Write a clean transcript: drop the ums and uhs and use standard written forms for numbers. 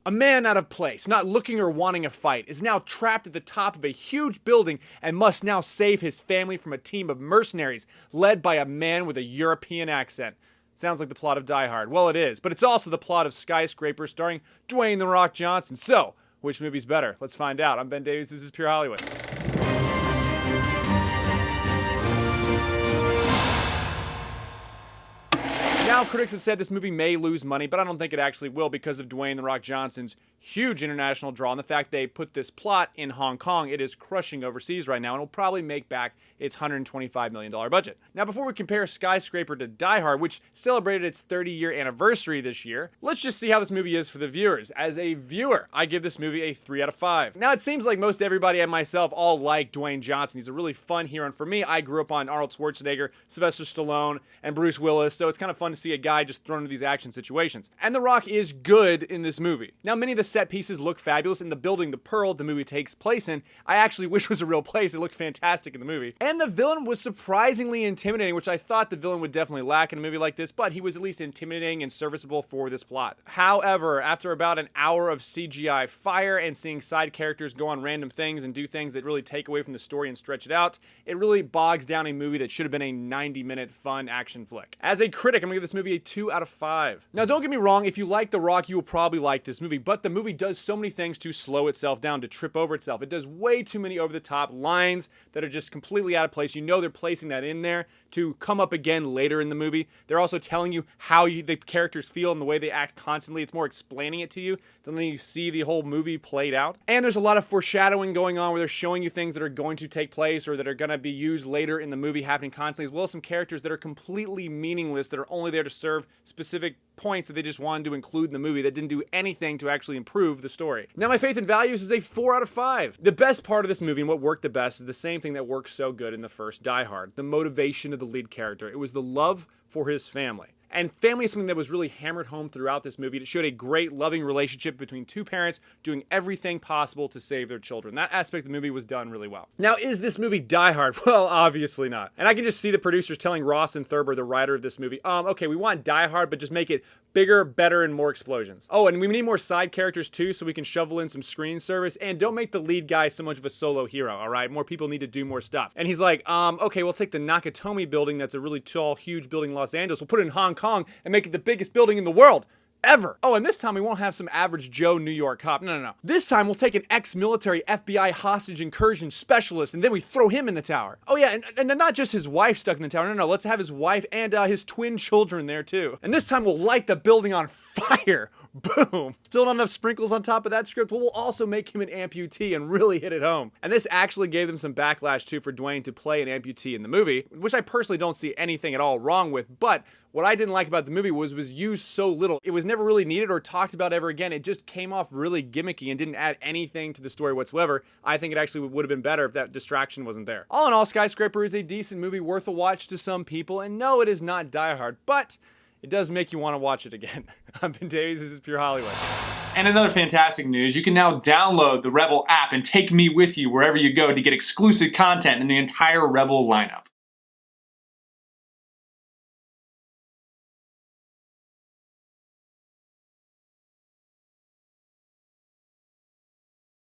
A man out of place, not looking or wanting a fight, is now trapped at the top of a huge building and must now save his family from a team of mercenaries led by a man with a European accent. Sounds like the plot of Die Hard. Well, it is, but it's also the plot of Skyscraper starring Dwayne "The Rock" Johnson. So, which movie's better? Let's find out. I'm Ben Davies, this is Pure Hollywood. Now, critics have said this movie may lose money, but I don't think it actually will because of Dwayne "The Rock" Johnson's huge international draw and the fact they put this plot in Hong Kong. It is crushing overseas right now and will probably make back its $125 million budget. Now, before we compare Skyscraper to Die Hard, which celebrated its 30-year anniversary this year, let's just see how this movie is for the viewers. As a viewer, I give this movie a 3 out of 5. Now, it seems like most everybody and myself all like Dwayne Johnson. He's a really fun hero, and for me, I grew up on Arnold Schwarzenegger, Sylvester Stallone, and Bruce Willis, so it's kind of fun to see a guy just thrown into these action situations. And The Rock is good in this movie. Now, many of the set pieces look fabulous, and the building, the Pearl, the movie takes place in, I actually wish was a real place. It looked fantastic in the movie. And the villain was surprisingly intimidating, which I thought the villain would definitely lack in a movie like this, but he was at least intimidating and serviceable for this plot. However, after about an hour of CGI fire and seeing side characters go on random things and do things that really take away from the story and stretch it out, it really bogs down a movie that should have been a 90-minute fun action flick. As a critic, I'm gonna give this movie a 2 out of 5. Now, don't get me wrong, if you like The Rock, you will probably like this movie, but the movie does so many things to slow itself down, to trip over itself. It does way too many over-the-top lines that are just completely out of place. You know they're placing that in there to come up again later in the movie. They're also telling you how the characters feel and the way they act constantly. It's more explaining it to you than letting you see the whole movie played out. And there's a lot of foreshadowing going on where they're showing you things that are going to take place or that are going to be used later in the movie happening constantly, as well as some characters that are completely meaningless, that are only there to serve specific points that they just wanted to include in the movie that didn't do anything to actually improve the story. Now, my faith and values is a 4 out of 5. The best part of this movie and what worked the best is the same thing that worked so good in the first Die Hard, the motivation of the lead character. It was the love for his family. And family is something that was really hammered home throughout this movie. It showed a great, loving relationship between two parents doing everything possible to save their children. That aspect of the movie was done really well. Now, is this movie Die Hard? Well, obviously not. And I can just see the producers telling Ross and Thurber, the writer of this movie, okay, we want Die Hard, but just make it bigger, better, and more explosions. Oh, and we need more side characters too, so we can shovel in some screen service. And don't make the lead guy so much of a solo hero, all right? More people need to do more stuff. And he's like, okay, we'll take the Nakatomi building, that's a really tall, huge building in Los Angeles. We'll put it in Hong Kong and make it the biggest building in the world. Ever. Oh, and this time we won't have some average Joe New York cop. No. This time we'll take an ex-military FBI hostage incursion specialist and then we throw him in the tower. Oh yeah, and not just his wife stuck in the tower. No, let's have his wife and his twin children there too. And this time we'll light the building on fire. Boom. Still not enough sprinkles on top of that script. Well, we'll also make him an amputee and really hit it home. And this actually gave them some backlash too for Dwayne to play an amputee in the movie, which I personally don't see anything at all wrong with, but what I didn't like about the movie was used so little. It was never really needed or talked about ever again. It just came off really gimmicky and didn't add anything to the story whatsoever. I think it actually would have been better if that distraction wasn't there. All in all, Skyscraper is a decent movie, worth a watch to some people, and no, it is not Die Hard, but it does make you want to watch it again. I'm Ben Davies, this is Pure Hollywood. And another fantastic news, you can now download the Rebel app and take me with you wherever you go to get exclusive content in the entire Rebel lineup.